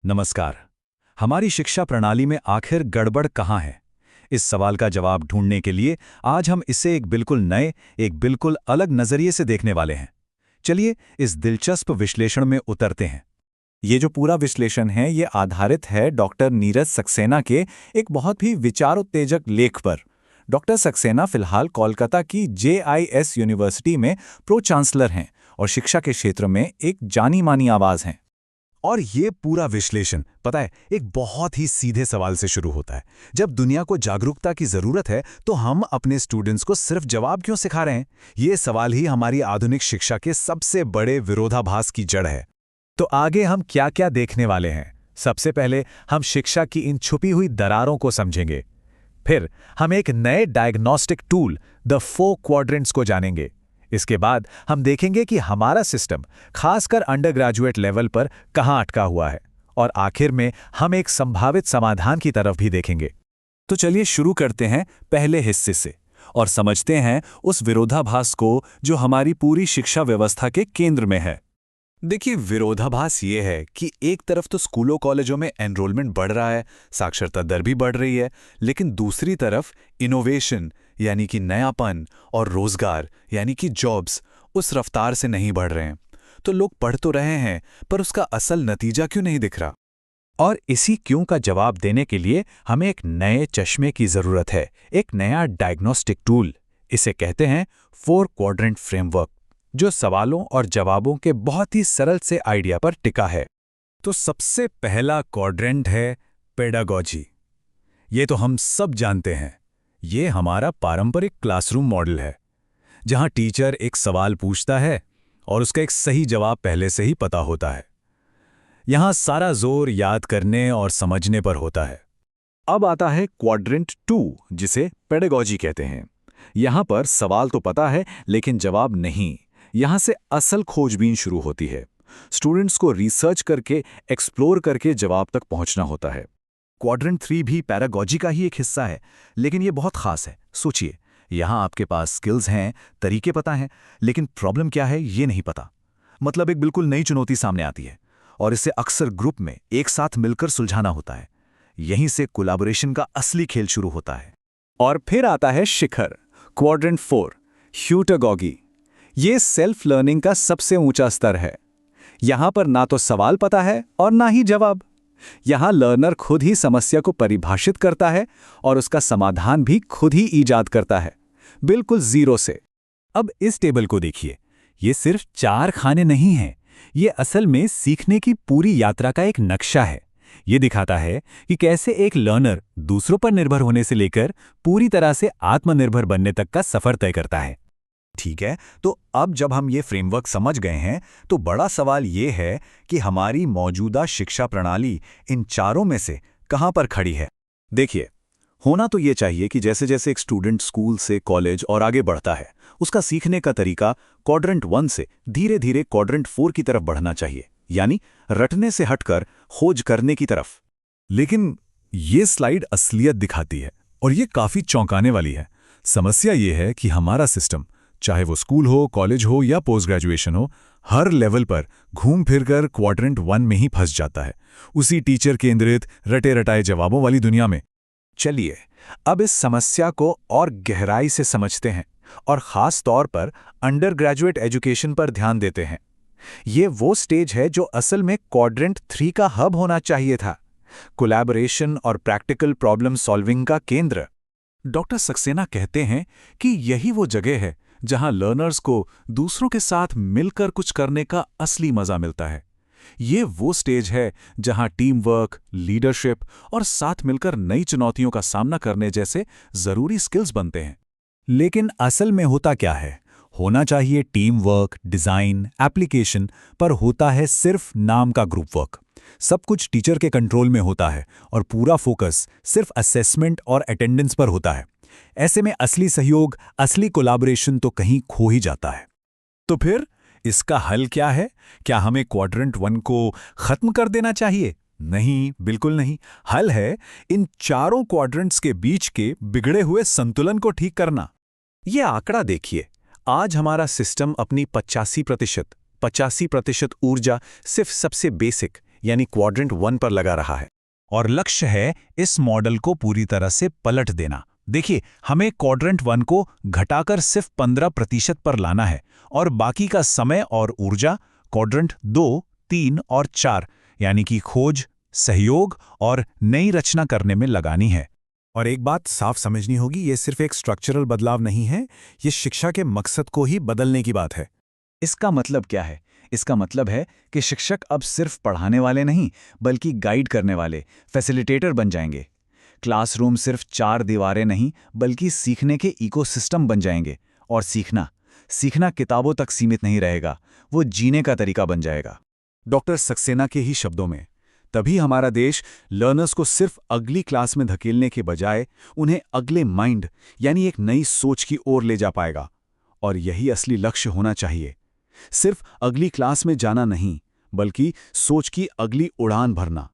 नमस्कार। हमारी शिक्षा प्रणाली में आखिर गड़बड़ कहाँ है? इस सवाल का जवाब ढूंढने के लिए आज हम इसे एक बिल्कुल नए, एक बिल्कुल अलग नजरिए से देखने वाले हैं। चलिए इस दिलचस्प विश्लेषण में उतरते हैं। ये जो पूरा विश्लेषण है ये आधारित है डॉक्टर नीरज सक्सेना के एक बहुत ही विचारोत्तेजक लेख पर। डॉक्टर सक्सेना फिलहाल कोलकाता की JIS यूनिवर्सिटी में प्रो चांसलर हैं और शिक्षा के क्षेत्र में एक जानी मानी आवाज हैं। और ये पूरा विश्लेषण पता है एक बहुत ही सीधे सवाल से शुरू होता है। जब दुनिया को जागरूकता की जरूरत है तो हम अपने स्टूडेंट्स को सिर्फ जवाब क्यों सिखा रहे हैं? ये सवाल ही हमारी आधुनिक शिक्षा के सबसे बड़े विरोधाभास की जड़ है। तो आगे हम क्या क्या देखने वाले हैं? सबसे पहले हम शिक्षा की इन छुपी हुई दरारों को समझेंगे। फिर हम एक नए डायग्नोस्टिक टूल द 4 क्वाड्रेंट्स को जानेंगे। इसके बाद हम देखेंगे कि हमारा सिस्टम खासकर अंडर ग्रेजुएट लेवल पर कहां अटका हुआ है। और आखिर में हम एक संभावित समाधान की तरफ भी देखेंगे। तो चलिए शुरू करते हैं पहले हिस्से से और समझते हैं उस विरोधाभास को जो हमारी पूरी शिक्षा व्यवस्था के केंद्र में है। देखिए, विरोधाभास ये है कि एक तरफ तो स्कूलों कॉलेजों में एनरोलमेंट बढ़ रहा है, साक्षरता दर भी बढ़ रही है, लेकिन दूसरी तरफ इनोवेशन यानी कि नयापन और रोजगार यानी कि जॉब्स उस रफ्तार से नहीं बढ़ रहे हैं। तो लोग पढ़ तो रहे हैं पर उसका असल नतीजा क्यों नहीं दिख रहा? और इसी क्यों का जवाब देने के लिए हमें एक नए चश्मे की जरूरत है, एक नया डायग्नोस्टिक टूल। इसे कहते हैं 4 क्वाड्रेंट फ्रेमवर्क, जो सवालों और जवाबों के बहुत ही सरल से आइडिया पर टिका है। तो सबसे पहला क्वाड्रेंट है पेडागॉजी। ये तो हम सब जानते हैं। ये हमारा पारंपरिक क्लासरूम मॉडल है, जहां टीचर एक सवाल पूछता है और उसका एक सही जवाब पहले से ही पता होता है। यहां सारा जोर याद करने और समझने पर होता है। अब आता है क्वाड्रेंट 2, जिसे पेडागॉजी कहते हैं। यहां पर सवाल तो पता है लेकिन जवाब नहीं। यहां से असल खोजबीन शुरू होती है। स्टूडेंट्स को रिसर्च करके, एक्सप्लोर करके जवाब तक पहुंचना होता है। क्वाड्रेंट 3 भी पैरागॉजी का ही एक हिस्सा है, लेकिन ये बहुत खास है। सोचिए, यहां आपके पास स्किल्स हैं, तरीके पता हैं, लेकिन प्रॉब्लम क्या है ये नहीं पता। मतलब एक बिल्कुल नई चुनौती सामने आती है और इसे अक्सर ग्रुप में एक साथ मिलकर सुलझाना होता है। यहीं से कोलैबोरेशन का असली खेल शुरू होता है। और फिर आता है शिखर, क्वाड्रेंट 4, ह्यूटागॉगी। ये सेल्फ लर्निंग का सबसे ऊंचा स्तर है। यहां पर ना तो सवाल पता है और ना ही जवाब। यहां लर्नर खुद ही समस्या को परिभाषित करता है और उसका समाधान भी खुद ही ईजाद करता है, बिल्कुल जीरो से। अब इस टेबल को देखिए। ये सिर्फ 4 खाने नहीं हैं। ये असल में सीखने की पूरी यात्रा का एक नक्शा है। ये दिखाता है कि कैसे एक लर्नर दूसरों पर निर्भर होने से लेकर पूरी तरह से आत्मनिर्भर बनने तक का सफर तय करता है। ठीक है, तो अब जब हम ये फ्रेमवर्क समझ गए हैं तो बड़ा सवाल ये है कि हमारी मौजूदा शिक्षा प्रणाली इन चारों में से कहां पर खड़ी है? देखिए, होना तो ये चाहिए कि जैसे जैसे एक स्टूडेंट स्कूल से कॉलेज और आगे बढ़ता है, उसका सीखने का तरीका क्वाड्रेंट 1 से धीरे धीरे क्वाड्रेंट 4 की तरफ बढ़ना चाहिए, यानी रटने से हटकर खोज करने की तरफ। लेकिन ये स्लाइड असलियत दिखाती है और ये काफी चौंकाने वाली है। समस्या ये है कि हमारा सिस्टम, चाहे वो स्कूल हो, कॉलेज हो या पोस्ट ग्रेजुएशन हो, हर लेवल पर घूम फिरकर क्वाड्रेंट 1 में ही फंस जाता है, उसी टीचर केंद्रित रटे रटाए जवाबों वाली दुनिया में। चलिए अब इस समस्या को और गहराई से समझते हैं और खास तौर पर अंडर ग्रेजुएट एजुकेशन पर ध्यान देते हैं। ये वो स्टेज है जो असल में क्वाड्रेंट 3 का हब होना चाहिए था, कोलैबोरेशन और प्रैक्टिकल प्रॉब्लम सॉल्विंग का केंद्र। डॉक्टर सक्सेना कहते हैं कि यही वो जगह है जहां लर्नर्स को दूसरों के साथ मिलकर कुछ करने का असली मजा मिलता है। ये वो स्टेज है जहां टीम वर्क, लीडरशिप और साथ मिलकर नई चुनौतियों का सामना करने जैसे जरूरी स्किल्स बनते हैं। लेकिन असल में होता क्या है? होना चाहिए टीम वर्क, डिजाइन, एप्लीकेशन, पर होता है सिर्फ नाम का ग्रुप वर्क। सब कुछ टीचर के कंट्रोल में होता है और पूरा फोकस सिर्फ असेसमेंट और अटेंडेंस पर होता है। ऐसे में असली सहयोग, असली कोलैबोरेशन तो कहीं खो ही जाता है। तो फिर इसका हल क्या है? क्या हमें क्वाड्रेंट 1 को खत्म कर देना चाहिए? नहीं, बिल्कुल नहीं। हल है इन चारों क्वाड्रेंट्स के बीच के बिगड़े हुए संतुलन को ठीक करना। ये आंकड़ा देखिए। आज हमारा सिस्टम अपनी 85% ऊर्जा सिर्फ सबसे बेसिक यानी क्वाड्रेंट 1 पर लगा रहा है। और लक्ष्य है इस मॉडल को पूरी तरह से पलट देना। देखिए, हमें क्वाड्रेंट 1 को घटाकर सिर्फ 15% पर लाना है और बाकी का समय और ऊर्जा क्वाड्रेंट 2, 3 और 4 यानी कि खोज, सहयोग और नई रचना करने में लगानी है। और एक बात साफ समझनी होगी, ये सिर्फ एक स्ट्रक्चरल बदलाव नहीं है, ये शिक्षा के मकसद को ही बदलने की बात है। इसका मतलब क्या है? इसका मतलब है कि शिक्षक अब सिर्फ पढ़ाने वाले नहीं, बल्कि गाइड करने वाले, फैसिलिटेटर बन जाएंगे। क्लासरूम सिर्फ 4 दीवारें नहीं, बल्कि सीखने के इकोसिस्टम बन जाएंगे। और सीखना किताबों तक सीमित नहीं रहेगा, वो जीने का तरीका बन जाएगा। डॉक्टर सक्सेना के ही शब्दों में, तभी हमारा देश लर्नर्स को सिर्फ अगली क्लास में धकेलने के बजाय उन्हें अगले माइंड यानी एक नई सोच की ओर ले जा पाएगा। और यही असली लक्ष्य होना चाहिए, सिर्फ अगली क्लास में जाना नहीं, बल्कि सोच की अगली उड़ान भरना।